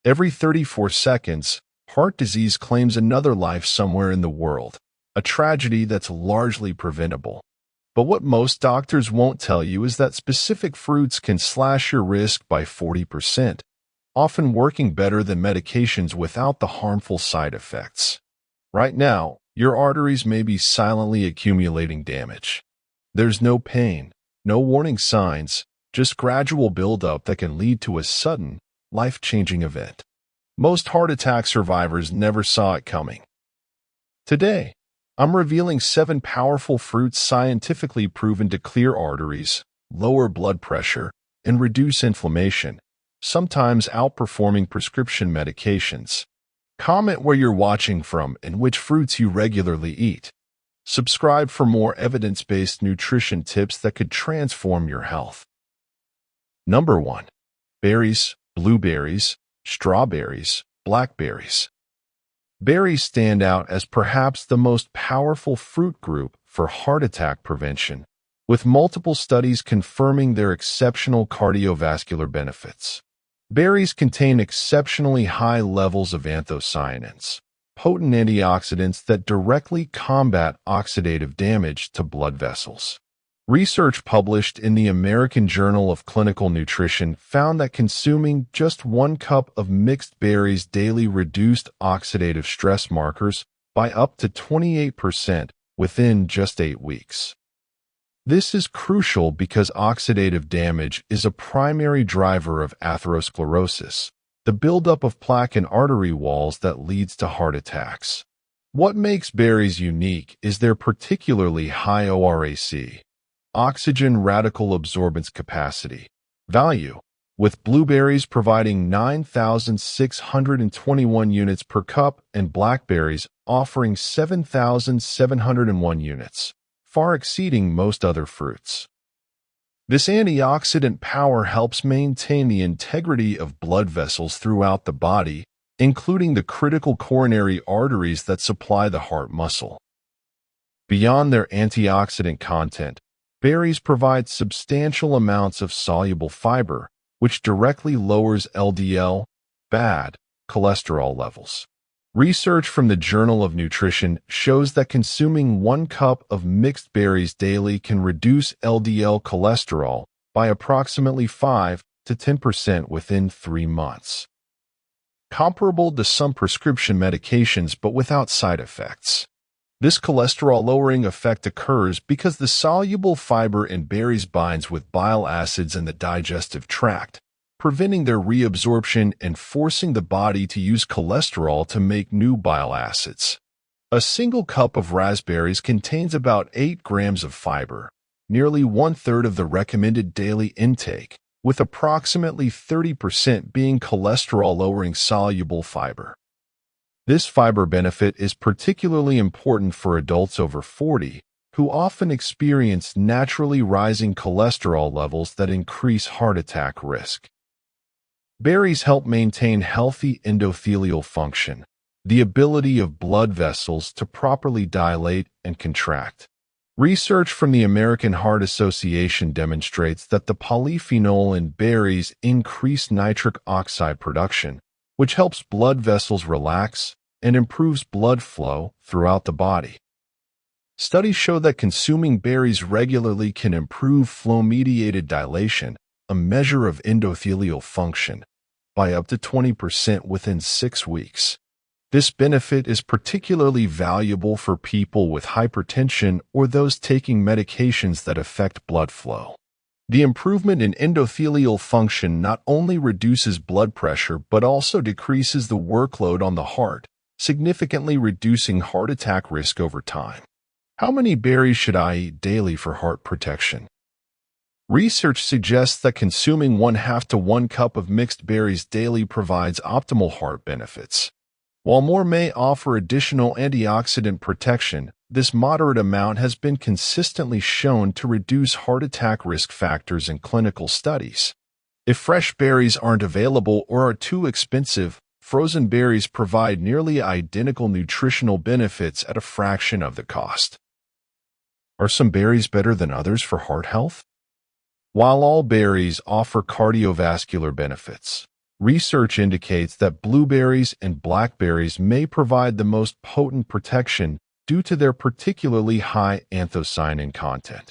Every 34 seconds, heart disease claims another life somewhere in the world, a tragedy that's largely preventable. But what most doctors won't tell you is that specific fruits can slash your risk by 40%, often working better than medications without the harmful side effects. Right now, your arteries may be silently accumulating damage. There's no pain, no warning signs, just gradual buildup that can lead to a sudden, life-changing event. Most heart attack survivors never saw it coming. Today, I'm revealing 7 powerful fruits scientifically proven to clear arteries, lower blood pressure, and reduce inflammation, sometimes outperforming prescription medications. Comment where you're watching from and which fruits you regularly eat. Subscribe for more evidence-based nutrition tips that could transform your health. Number 1. Berries, blueberries, strawberries, blackberries. Berries stand out as perhaps the most powerful fruit group for heart attack prevention, with multiple studies confirming their exceptional cardiovascular benefits. Berries contain exceptionally high levels of anthocyanins, potent antioxidants that directly combat oxidative damage to blood vessels. Research published in the American Journal of Clinical Nutrition found that consuming just 1 cup of mixed berries daily reduced oxidative stress markers by up to 28% within just 8 weeks. This is crucial because oxidative damage is a primary driver of atherosclerosis, the buildup of plaque in artery walls that leads to heart attacks. What makes berries unique is their particularly high ORAC, oxygen radical absorbance capacity, value, with blueberries providing 9,621 units per cup and blackberries offering 7,701 units, far exceeding most other fruits. This antioxidant power helps maintain the integrity of blood vessels throughout the body, including the critical coronary arteries that supply the heart muscle. Beyond their antioxidant content, berries provide substantial amounts of soluble fiber, which directly lowers LDL, bad cholesterol levels. Research from the Journal of Nutrition shows that consuming 1 cup of mixed berries daily can reduce LDL cholesterol by approximately 5 to 10% within 3 months. Comparable to some prescription medications but without side effects. This cholesterol-lowering effect occurs because the soluble fiber in berries binds with bile acids in the digestive tract, preventing their reabsorption and forcing the body to use cholesterol to make new bile acids. A single cup of raspberries contains about 8 grams of fiber, nearly 1/3 of the recommended daily intake, with approximately 30% being cholesterol-lowering soluble fiber. This fiber benefit is particularly important for adults over 40, who often experience naturally rising cholesterol levels that increase heart attack risk. Berries help maintain healthy endothelial function, the ability of blood vessels to properly dilate and contract. Research from the American Heart Association demonstrates that the polyphenol in berries increase nitric oxide production, which helps blood vessels relax and improves blood flow throughout the body. Studies show that consuming berries regularly can improve flow-mediated dilation, a measure of endothelial function, by up to 20% within 6 weeks. This benefit is particularly valuable for people with hypertension or those taking medications that affect blood flow. The improvement in endothelial function not only reduces blood pressure but also decreases the workload on the heart, significantly reducing heart attack risk over time. How many berries should I eat daily for heart protection? Research suggests that consuming 1/2 to 1 cup of mixed berries daily provides optimal heart benefits. While more may offer additional antioxidant protection, this moderate amount has been consistently shown to reduce heart attack risk factors in clinical studies. If fresh berries aren't available or are too expensive, frozen berries provide nearly identical nutritional benefits at a fraction of the cost. Are some berries better than others for heart health? While all berries offer cardiovascular benefits, Research indicates that blueberries and blackberries may provide the most potent protection due to their particularly high anthocyanin content.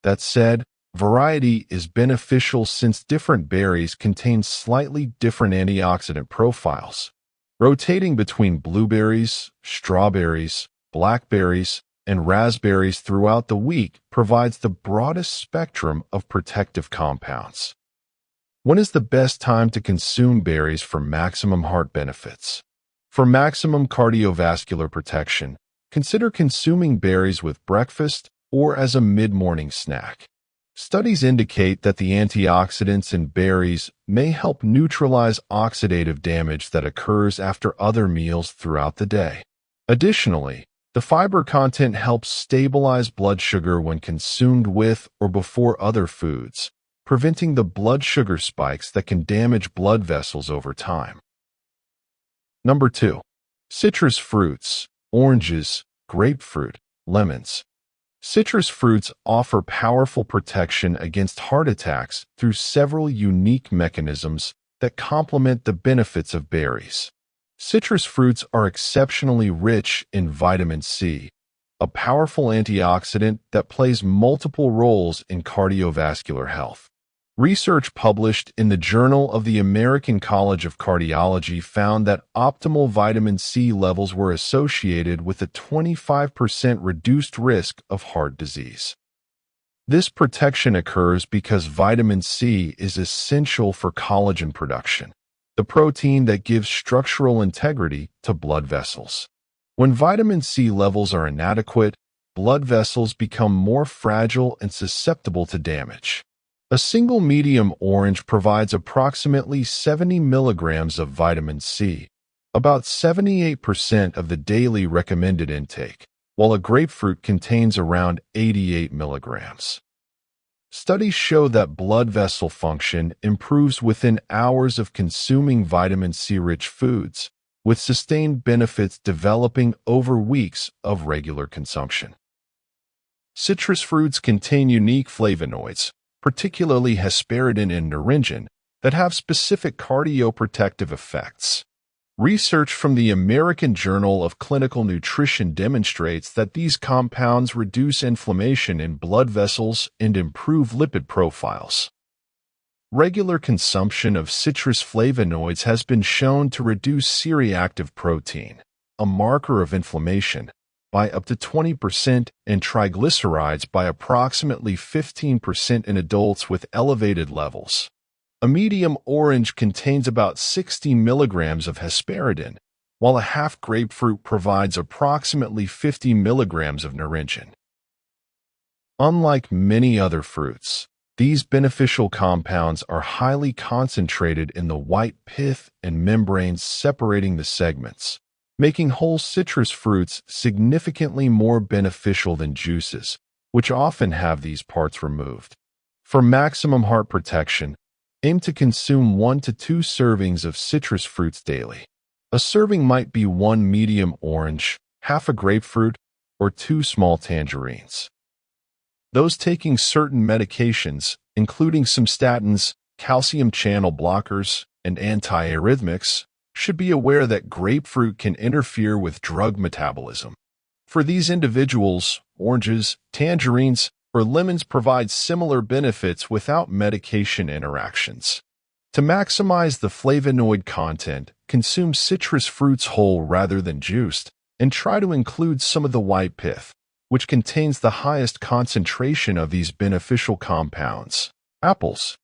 That said, variety is beneficial since different berries contain slightly different antioxidant profiles. Rotating between blueberries, strawberries, blackberries, and raspberries throughout the week provides the broadest spectrum of protective compounds. When is the best time to consume berries for maximum heart benefits? For maximum cardiovascular protection, consider consuming berries with breakfast or as a mid-morning snack. Studies indicate that the antioxidants in berries may help neutralize oxidative damage that occurs after other meals throughout the day. Additionally, the fiber content helps stabilize blood sugar when consumed with or before other foods, preventing the blood sugar spikes that can damage blood vessels over time. Number 2. Citrus fruits, oranges, grapefruit, lemons. Citrus fruits offer powerful protection against heart attacks through several unique mechanisms that complement the benefits of berries. Citrus fruits are exceptionally rich in vitamin C, a powerful antioxidant that plays multiple roles in cardiovascular health. Research published in the Journal of the American College of Cardiology found that optimal vitamin C levels were associated with a 25% reduced risk of heart disease. This protection occurs because vitamin C is essential for collagen production, the protein that gives structural integrity to blood vessels. When vitamin C levels are inadequate, blood vessels become more fragile and susceptible to damage. A single medium orange provides approximately 70 milligrams of vitamin C, about 78% of the daily recommended intake, while a grapefruit contains around 88 milligrams. Studies show that blood vessel function improves within hours of consuming vitamin C-rich foods, with sustained benefits developing over weeks of regular consumption. Citrus fruits contain unique flavonoids, particularly hesperidin and naringin, that have specific cardioprotective effects. Research from the American Journal of Clinical Nutrition demonstrates that these compounds reduce inflammation in blood vessels and improve lipid profiles. Regular consumption of citrus flavonoids has been shown to reduce C-reactive protein, a marker of inflammation, by up to 20% and triglycerides by approximately 15% in adults with elevated levels. A medium orange contains about 60 milligrams of hesperidin, while a half grapefruit provides approximately 50 milligrams of naringin. Unlike many other fruits, these beneficial compounds are highly concentrated in the white pith and membranes separating the segments, making whole citrus fruits significantly more beneficial than juices, which often have these parts removed. For maximum heart protection, aim to consume 1 to 2 servings of citrus fruits daily. A serving might be 1 medium orange, half a grapefruit, or 2 small tangerines. Those taking certain medications, including some statins, calcium channel blockers, and antiarrhythmics, should be aware that grapefruit can interfere with drug metabolism. For these individuals, oranges, tangerines, or lemons provide similar benefits without medication interactions. To maximize the flavonoid content, consume citrus fruits whole rather than juiced, and try to include some of the white pith, which contains the highest concentration of these beneficial compounds. Apples.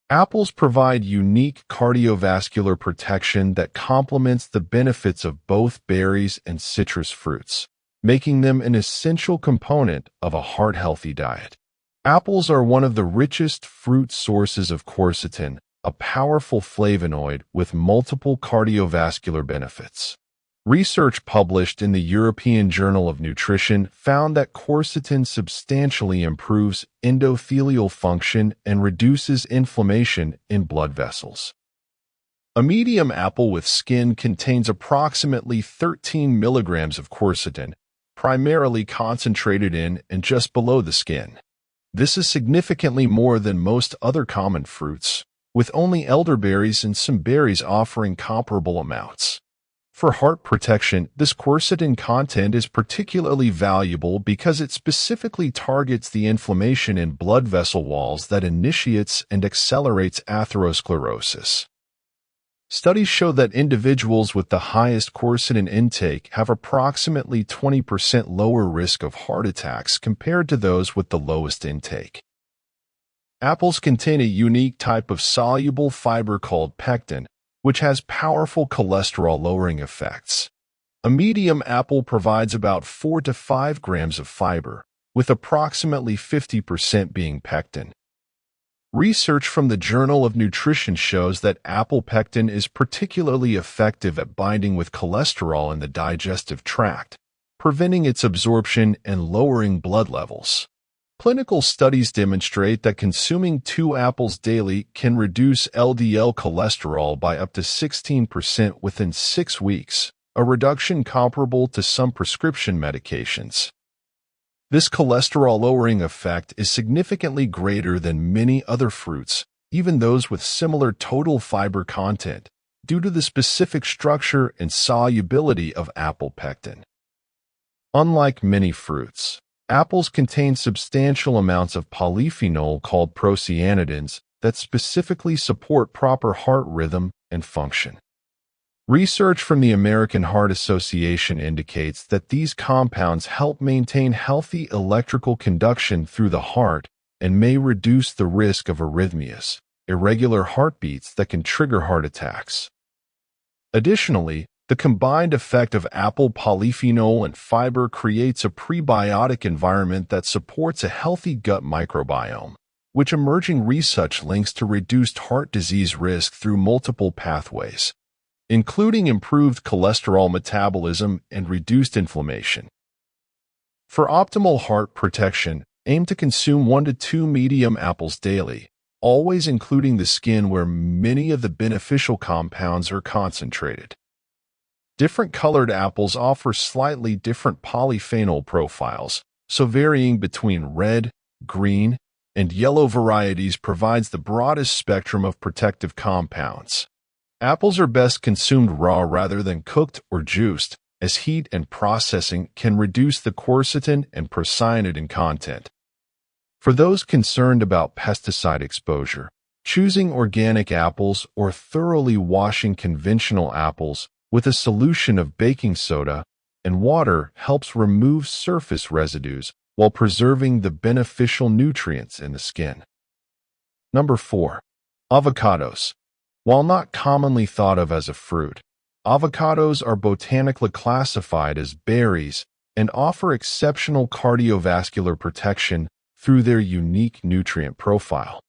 Apples provide unique cardiovascular protection that complements the benefits of both berries and citrus fruits, making them an essential component of a heart-healthy diet. Apples are one of the richest fruit sources of quercetin, a powerful flavonoid with multiple cardiovascular benefits. Research published in the European Journal of Nutrition found that quercetin substantially improves endothelial function and reduces inflammation in blood vessels. A medium apple with skin contains approximately 13 milligrams of quercetin, primarily concentrated in and just below the skin. This is significantly more than most other common fruits, with only elderberries and some berries offering comparable amounts. For heart protection, this quercetin content is particularly valuable because it specifically targets the inflammation in blood vessel walls that initiates and accelerates atherosclerosis. Studies show that individuals with the highest quercetin intake have approximately 20% lower risk of heart attacks compared to those with the lowest intake. Apples contain a unique type of soluble fiber called pectin, which has powerful cholesterol-lowering effects. A medium apple provides about 4 to 5 grams of fiber, with approximately 50% being pectin. Research from the Journal of Nutrition shows that apple pectin is particularly effective at binding with cholesterol in the digestive tract, preventing its absorption and lowering blood levels. Clinical studies demonstrate that consuming 2 apples daily can reduce LDL cholesterol by up to 16% within 6 weeks, a reduction comparable to some prescription medications. This cholesterol-lowering effect is significantly greater than many other fruits, even those with similar total fiber content, due to the specific structure and solubility of apple pectin. Unlike many fruits, apples contain substantial amounts of polyphenol called procyanidins that specifically support proper heart rhythm and function. Research from the American Heart Association indicates that these compounds help maintain healthy electrical conduction through the heart and may reduce the risk of arrhythmias, irregular heartbeats that can trigger heart attacks. Additionally, the combined effect of apple polyphenol and fiber creates a prebiotic environment that supports a healthy gut microbiome, which emerging research links to reduced heart disease risk through multiple pathways, including improved cholesterol metabolism and reduced inflammation. For optimal heart protection, aim to consume 1 to 2 medium apples daily, always including the skin where many of the beneficial compounds are concentrated. Different colored apples offer slightly different polyphenol profiles, so varying between red, green, and yellow varieties provides the broadest spectrum of protective compounds. Apples are best consumed raw rather than cooked or juiced, as heat and processing can reduce the quercetin and procyanidin content. For those concerned about pesticide exposure, choosing organic apples or thoroughly washing conventional apples with a solution of baking soda and water helps remove surface residues while preserving the beneficial nutrients in the skin. Number 4. Avocados. While not commonly thought of as a fruit, avocados are botanically classified as berries and offer exceptional cardiovascular protection through their unique nutrient profile.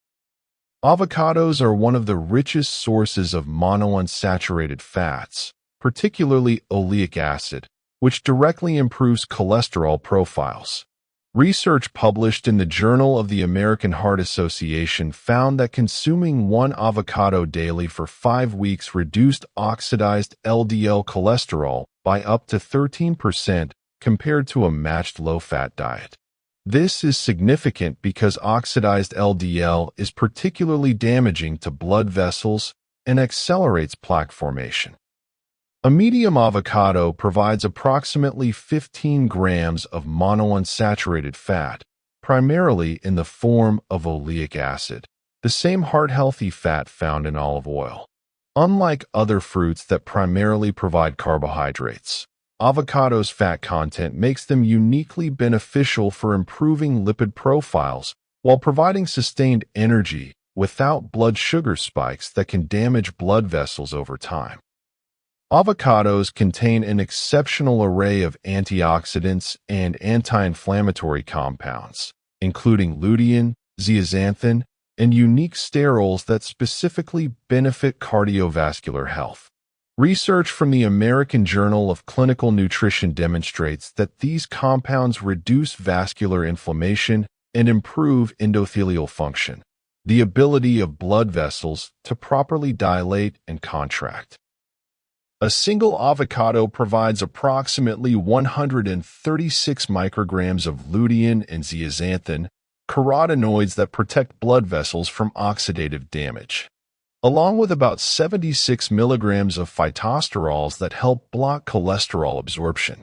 Avocados are one of the richest sources of monounsaturated fats, particularly oleic acid, which directly improves cholesterol profiles. Research published in the Journal of the American Heart Association found that consuming 1 avocado daily for 5 weeks reduced oxidized LDL cholesterol by up to 13% compared to a matched low-fat diet. This is significant because oxidized LDL is particularly damaging to blood vessels and accelerates plaque formation. A medium avocado provides approximately 15 grams of monounsaturated fat, primarily in the form of oleic acid, the same heart-healthy fat found in olive oil. Unlike other fruits that primarily provide carbohydrates, avocados' fat content makes them uniquely beneficial for improving lipid profiles while providing sustained energy without blood sugar spikes that can damage blood vessels over time. Avocados contain an exceptional array of antioxidants and anti-inflammatory compounds, including lutein, zeaxanthin, and unique sterols that specifically benefit cardiovascular health. Research from the American Journal of Clinical Nutrition demonstrates that these compounds reduce vascular inflammation and improve endothelial function, the ability of blood vessels to properly dilate and contract. A single avocado provides approximately 136 micrograms of lutein and zeaxanthin, carotenoids that protect blood vessels from oxidative damage. along with about 76 milligrams of phytosterols that help block cholesterol absorption.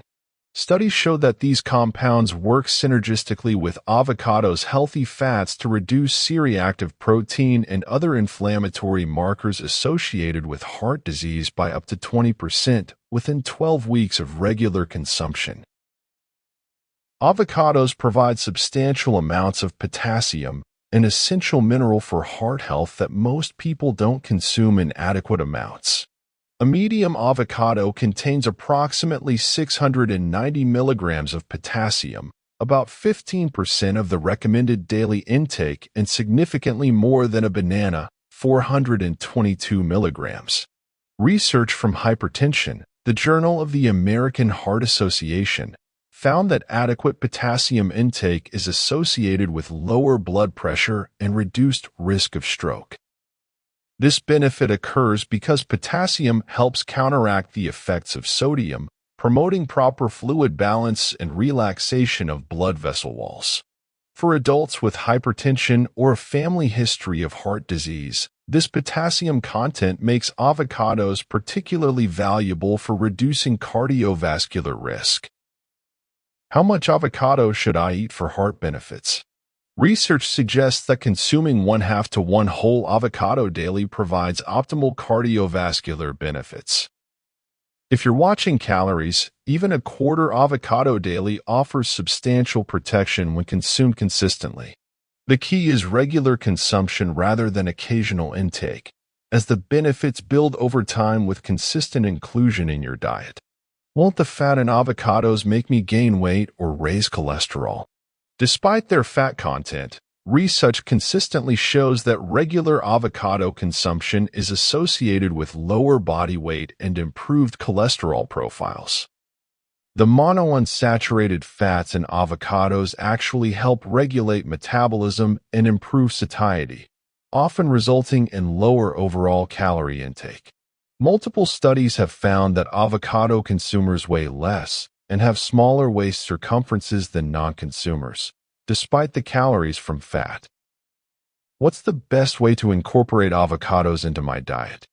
Studies show that these compounds work synergistically with avocados' healthy fats to reduce C-reactive protein and other inflammatory markers associated with heart disease by up to 20% within 12 weeks of regular consumption. Avocados provide substantial amounts of potassium, an essential mineral for heart health that most people don't consume in adequate amounts. A medium avocado contains approximately 690 milligrams of potassium, about 15% of the recommended daily intake, and significantly more than a banana, 422 milligrams. Research from Hypertension, the Journal of the American Heart Association, found that adequate potassium intake is associated with lower blood pressure and reduced risk of stroke. This benefit occurs because potassium helps counteract the effects of sodium, promoting proper fluid balance and relaxation of blood vessel walls. For adults with hypertension or a family history of heart disease, this potassium content makes avocados particularly valuable for reducing cardiovascular risk. How much avocado should I eat for heart benefits? Research suggests that consuming 1/2 to 1 whole avocado daily provides optimal cardiovascular benefits. If you're watching calories, even a 1/4 avocado daily offers substantial protection when consumed consistently. The key is regular consumption rather than occasional intake, as the benefits build over time with consistent inclusion in your diet. Won't the fat in avocados make me gain weight or raise cholesterol? Despite their fat content, research consistently shows that regular avocado consumption is associated with lower body weight and improved cholesterol profiles. The monounsaturated fats in avocados actually help regulate metabolism and improve satiety, often resulting in lower overall calorie intake. Multiple studies have found that avocado consumers weigh less and have smaller waist circumferences than non-consumers, despite the calories from fat. What's the best way to incorporate avocados into my diet?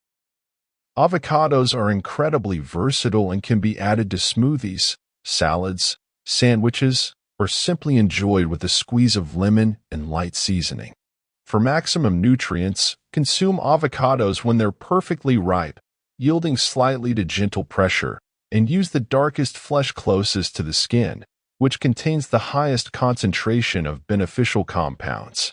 Avocados are incredibly versatile and can be added to smoothies, salads, sandwiches, or simply enjoyed with a squeeze of lemon and light seasoning. For maximum nutrients, consume avocados when they're perfectly ripe, yielding slightly to gentle pressure, and use the darkest flesh closest to the skin, which contains the highest concentration of beneficial compounds.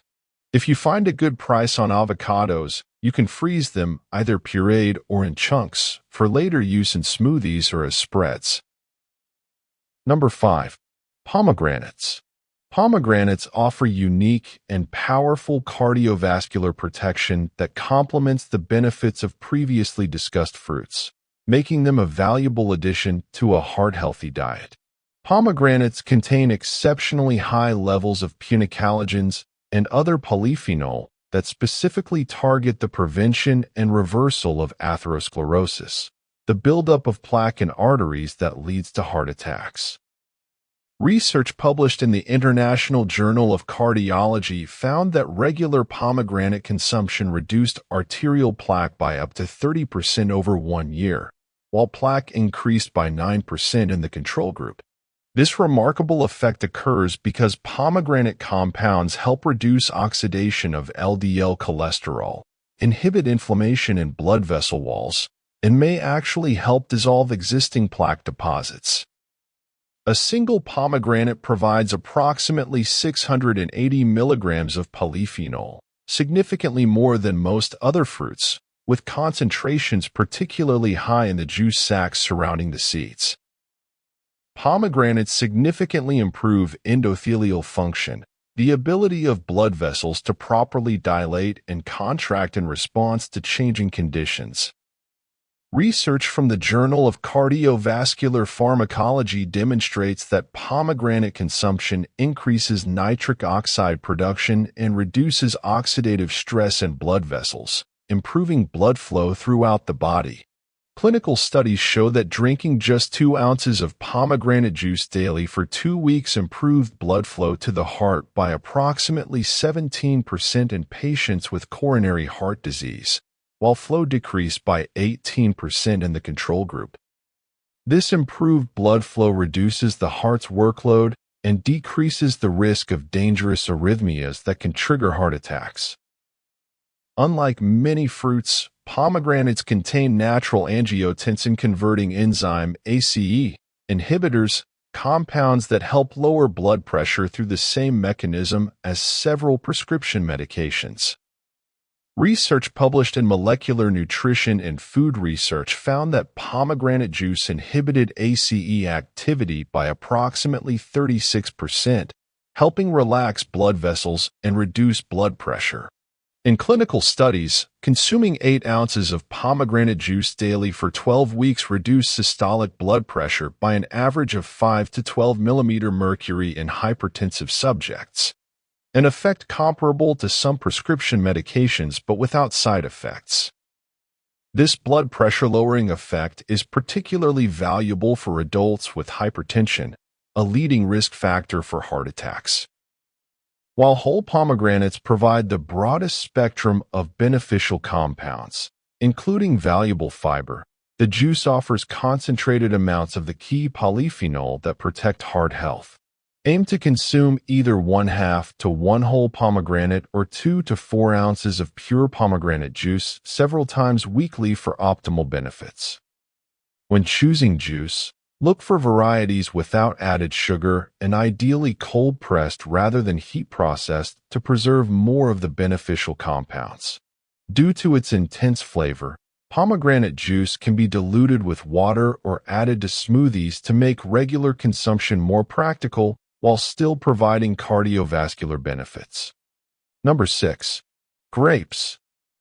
If you find a good price on avocados, you can freeze them either pureed or in chunks for later use in smoothies or as spreads. Number 5. Pomegranates. Pomegranates offer unique and powerful cardiovascular protection that complements the benefits of previously discussed fruits, making them a valuable addition to a heart-healthy diet. Pomegranates contain exceptionally high levels of punicalagins and other polyphenol that specifically target the prevention and reversal of atherosclerosis, the buildup of plaque in arteries that leads to heart attacks. Research published in the International Journal of Cardiology found that regular pomegranate consumption reduced arterial plaque by up to 30% over 1 year, while plaque increased by 9% in the control group. This remarkable effect occurs because pomegranate compounds help reduce oxidation of LDL cholesterol, inhibit inflammation in blood vessel walls, and may actually help dissolve existing plaque deposits. A single pomegranate provides approximately 680 milligrams of polyphenol, significantly more than most other fruits, with concentrations particularly high in the juice sacs surrounding the seeds. Pomegranates significantly improve endothelial function, the ability of blood vessels to properly dilate and contract in response to changing conditions. Research from the Journal of Cardiovascular Pharmacology demonstrates that pomegranate consumption increases nitric oxide production and reduces oxidative stress in blood vessels, improving blood flow throughout the body. Clinical studies show that drinking just 2 ounces of pomegranate juice daily for 2 weeks improved blood flow to the heart by approximately 17% in patients with coronary heart disease, while flow decreased by 18% in the control group. This improved blood flow reduces the heart's workload and decreases the risk of dangerous arrhythmias that can trigger heart attacks. Unlike many fruits, pomegranates contain natural angiotensin-converting enzyme ACE inhibitors, compounds that help lower blood pressure through the same mechanism as several prescription medications. Research published in Molecular Nutrition and Food Research found that pomegranate juice inhibited ACE activity by approximately 36%, helping relax blood vessels and reduce blood pressure. In clinical studies, consuming 8 ounces of pomegranate juice daily for 12 weeks reduced systolic blood pressure by an average of 5 to 12 mm mercury in hypertensive subjects, an effect comparable to some prescription medications but without side effects. This blood pressure-lowering effect is particularly valuable for adults with hypertension, a leading risk factor for heart attacks. While whole pomegranates provide the broadest spectrum of beneficial compounds, including valuable fiber, the juice offers concentrated amounts of the key polyphenol that protect heart health. Aim to consume either 1/2 to 1 whole pomegranate or 2 to 4 ounces of pure pomegranate juice several times weekly for optimal benefits. When choosing juice, look for varieties without added sugar and ideally cold-pressed rather than heat-processed to preserve more of the beneficial compounds. Due to its intense flavor, pomegranate juice can be diluted with water or added to smoothies to make regular consumption more practical while still providing cardiovascular benefits. Number 6. Grapes.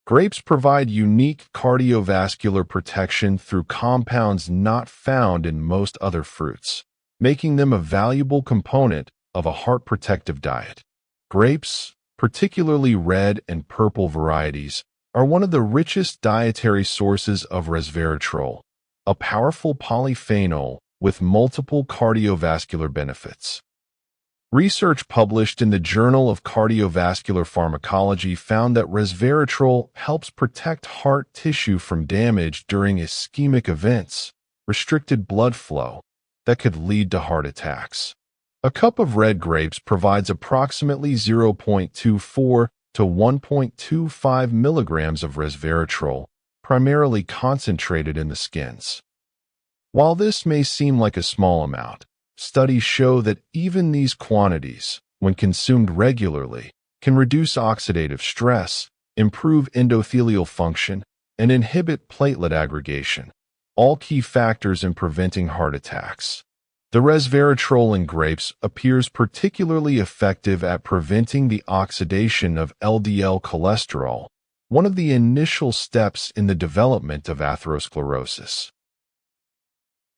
Grapes provide unique cardiovascular protection through compounds not found in most other fruits, making them a valuable component of a heart protective diet. Grapes, particularly red and purple varieties, are one of the richest dietary sources of resveratrol, a powerful polyphenol with multiple cardiovascular benefits. Research published in the Journal of Cardiovascular Pharmacology found that resveratrol helps protect heart tissue from damage during ischemic events, restricted blood flow, that could lead to heart attacks. A cup of red grapes provides approximately 0.24 to 1.25 milligrams of resveratrol, primarily concentrated in the skins. While this may seem like a small amount, studies show that even these quantities, when consumed regularly, can reduce oxidative stress, improve endothelial function, and inhibit platelet aggregation, all key factors in preventing heart attacks. The resveratrol in grapes appears particularly effective at preventing the oxidation of LDL cholesterol, one of the initial steps in the development of atherosclerosis.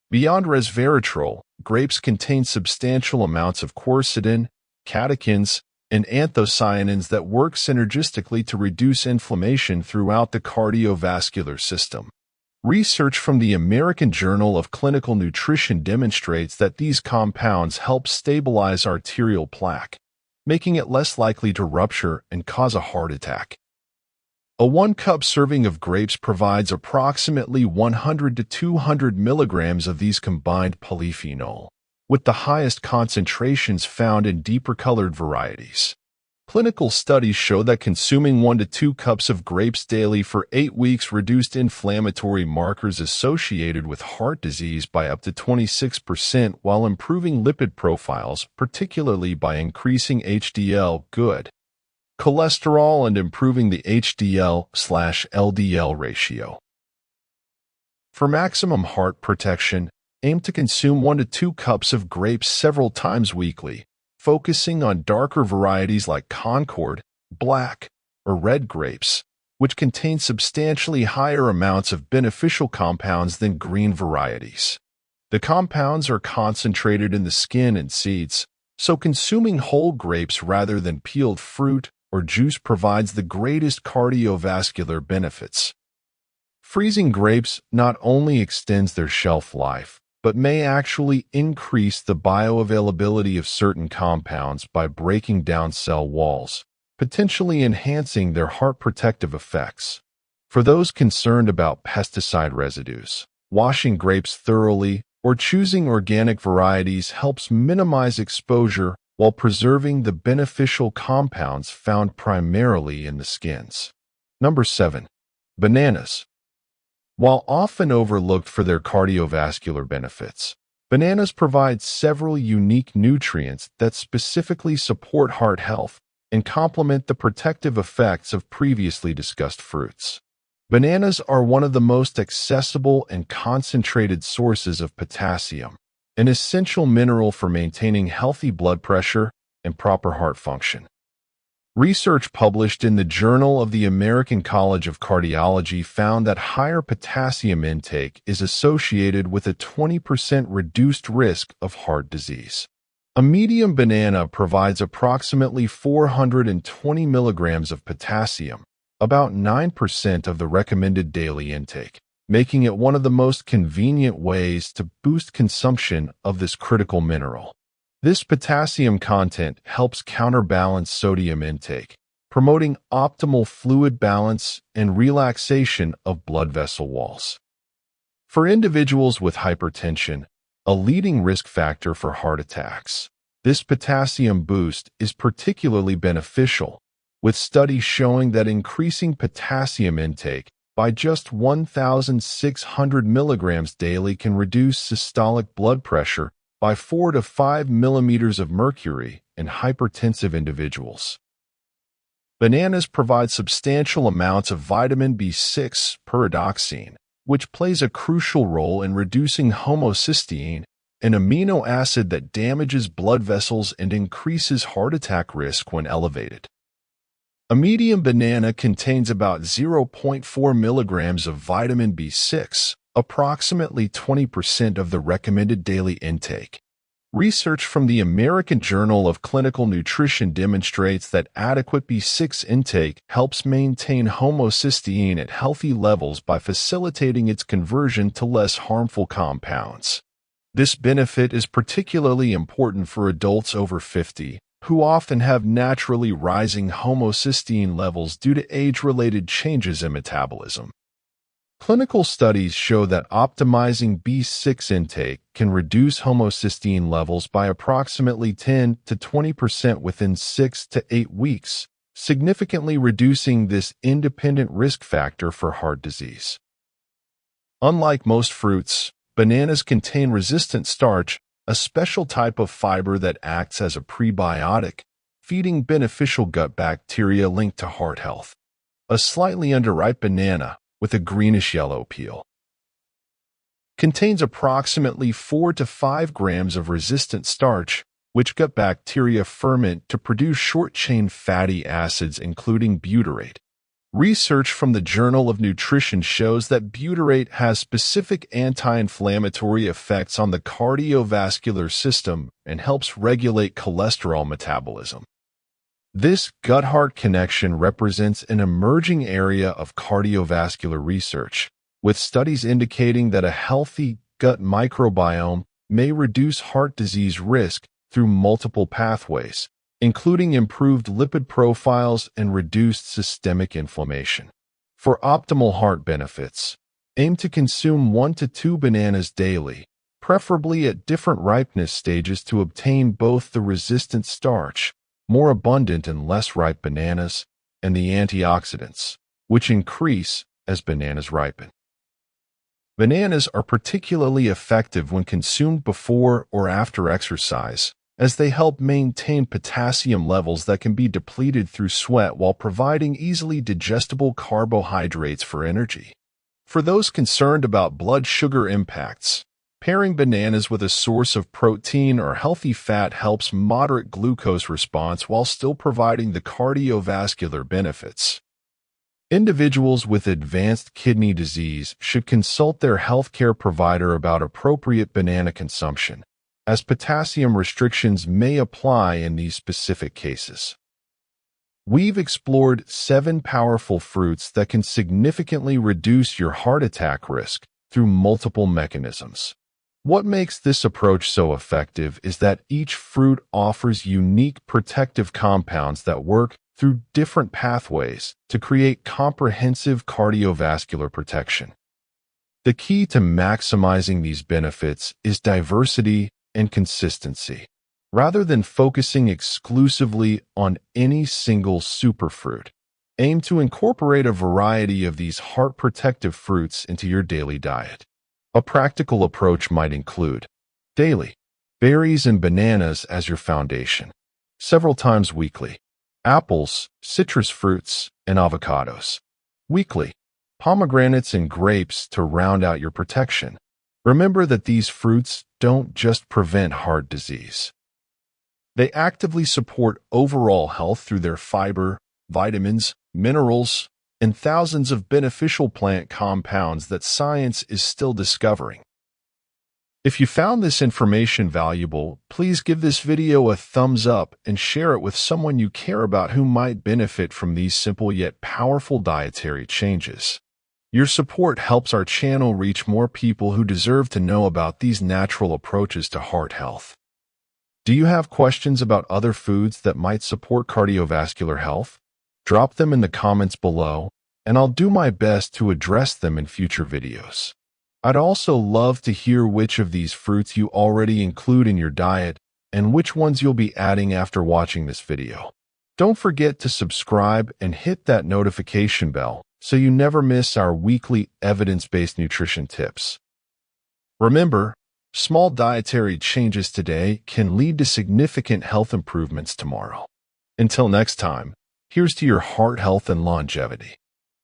Beyond resveratrol, grapes contain substantial amounts of quercetin, catechins, and anthocyanins that work synergistically to reduce inflammation throughout the cardiovascular system. Research from the American Journal of Clinical Nutrition demonstrates that these compounds help stabilize arterial plaque, making it less likely to rupture and cause a heart attack. A 1-cup serving of grapes provides approximately 100 to 200 milligrams of these combined polyphenol, with the highest concentrations found in deeper-colored varieties. Clinical studies show that consuming 1 to 2 cups of grapes daily for 8 weeks reduced inflammatory markers associated with heart disease by up to 26% while improving lipid profiles, particularly by increasing HDL good cholesterol and improving the HDL/LDL ratio. For maximum heart protection, aim to consume 1 to 2 cups of grapes several times weekly, focusing on darker varieties like Concord, black, or red grapes, which contain substantially higher amounts of beneficial compounds than green varieties. The compounds are concentrated in the skin and seeds, so consuming whole grapes rather than peeled fruit or juice provides the greatest cardiovascular benefits. Freezing grapes not only extends their shelf life, but may actually increase the bioavailability of certain compounds by breaking down cell walls, potentially enhancing their heart protective effects. For those concerned about pesticide residues, washing grapes thoroughly or choosing organic varieties helps minimize exposure while preserving the beneficial compounds found primarily in the skins. Number 7. Bananas. While often overlooked for their cardiovascular benefits, bananas provide several unique nutrients that specifically support heart health and complement the protective effects of previously discussed fruits. Bananas are one of the most accessible and concentrated sources of potassium, an essential mineral for maintaining healthy blood pressure and proper heart function. Research published in the Journal of the American College of Cardiology found that higher potassium intake is associated with a 20% reduced risk of heart disease. A medium banana provides approximately 420 milligrams of potassium, about 9% of the recommended daily intake, making it one of the most convenient ways to boost consumption of this critical mineral. This potassium content helps counterbalance sodium intake, promoting optimal fluid balance and relaxation of blood vessel walls. For individuals with hypertension, a leading risk factor for heart attacks, this potassium boost is particularly beneficial, with studies showing that increasing potassium intake by just 1,600 milligrams daily can reduce systolic blood pressure by 4 to 5 millimeters of mercury in hypertensive individuals. Bananas provide substantial amounts of vitamin B6 pyridoxine, which plays a crucial role in reducing homocysteine, an amino acid that damages blood vessels and increases heart attack risk when elevated. A medium banana contains about 0.4 milligrams of vitamin B6, approximately 20% of the recommended daily intake. Research from the American Journal of Clinical Nutrition demonstrates that adequate B6 intake helps maintain homocysteine at healthy levels by facilitating its conversion to less harmful compounds. This benefit is particularly important for adults over 50, who often have naturally rising homocysteine levels due to age-related changes in metabolism. Clinical studies show that optimizing B6 intake can reduce homocysteine levels by approximately 10 to 20% within 6 to 8 weeks, significantly reducing this independent risk factor for heart disease. Unlike most fruits, bananas contain resistant starch, a special type of fiber that acts as a prebiotic, feeding beneficial gut bacteria linked to heart health. A slightly underripe banana, with a greenish-yellow peel, contains approximately 4 to 5 grams of resistant starch, which gut bacteria ferment to produce short-chain fatty acids including butyrate. Research from the Journal of Nutrition shows that butyrate has specific anti-inflammatory effects on the cardiovascular system and helps regulate cholesterol metabolism. This gut-heart connection represents an emerging area of cardiovascular research, with studies indicating that a healthy gut microbiome may reduce heart disease risk through multiple pathways, including improved lipid profiles and reduced systemic inflammation. For optimal heart benefits, aim to consume 1 to 2 bananas daily, preferably at different ripeness stages to obtain both the resistant starch, more abundant in less ripe bananas, and the antioxidants, which increase as bananas ripen. Bananas are particularly effective when consumed before or after exercise, as they help maintain potassium levels that can be depleted through sweat while providing easily digestible carbohydrates for energy. For those concerned about blood sugar impacts, pairing bananas with a source of protein or healthy fat helps moderate glucose response while still providing the cardiovascular benefits. Individuals with advanced kidney disease should consult their healthcare provider about appropriate banana consumption, as potassium restrictions may apply in these specific cases. We've explored 7 powerful fruits that can significantly reduce your heart attack risk through multiple mechanisms. What makes this approach so effective is that each fruit offers unique protective compounds that work through different pathways to create comprehensive cardiovascular protection. The key to maximizing these benefits is diversity and consistency. Rather than focusing exclusively on any single superfruit, aim to incorporate a variety of these heart-protective fruits into your daily diet. A practical approach might include daily berries and bananas as your foundation, several times weekly, apples, citrus fruits, and avocados. Weekly, pomegranates and grapes to round out your protection. Remember that these fruits don't just prevent heart disease. They actively support overall health through their fiber, vitamins, minerals, and thousands of beneficial plant compounds that science is still discovering. If you found this information valuable, please give this video a thumbs up and share it with someone you care about who might benefit from these simple yet powerful dietary changes. Your support helps our channel reach more people who deserve to know about these natural approaches to heart health. Do you have questions about other foods that might support cardiovascular health? Drop them in the comments below, and I'll do my best to address them in future videos. I'd also love to hear which of these fruits you already include in your diet and which ones you'll be adding after watching this video. Don't forget to subscribe and hit that notification bell so you never miss our weekly evidence-based nutrition tips. Remember, small dietary changes today can lead to significant health improvements tomorrow. Until next time, here's to your heart health and longevity.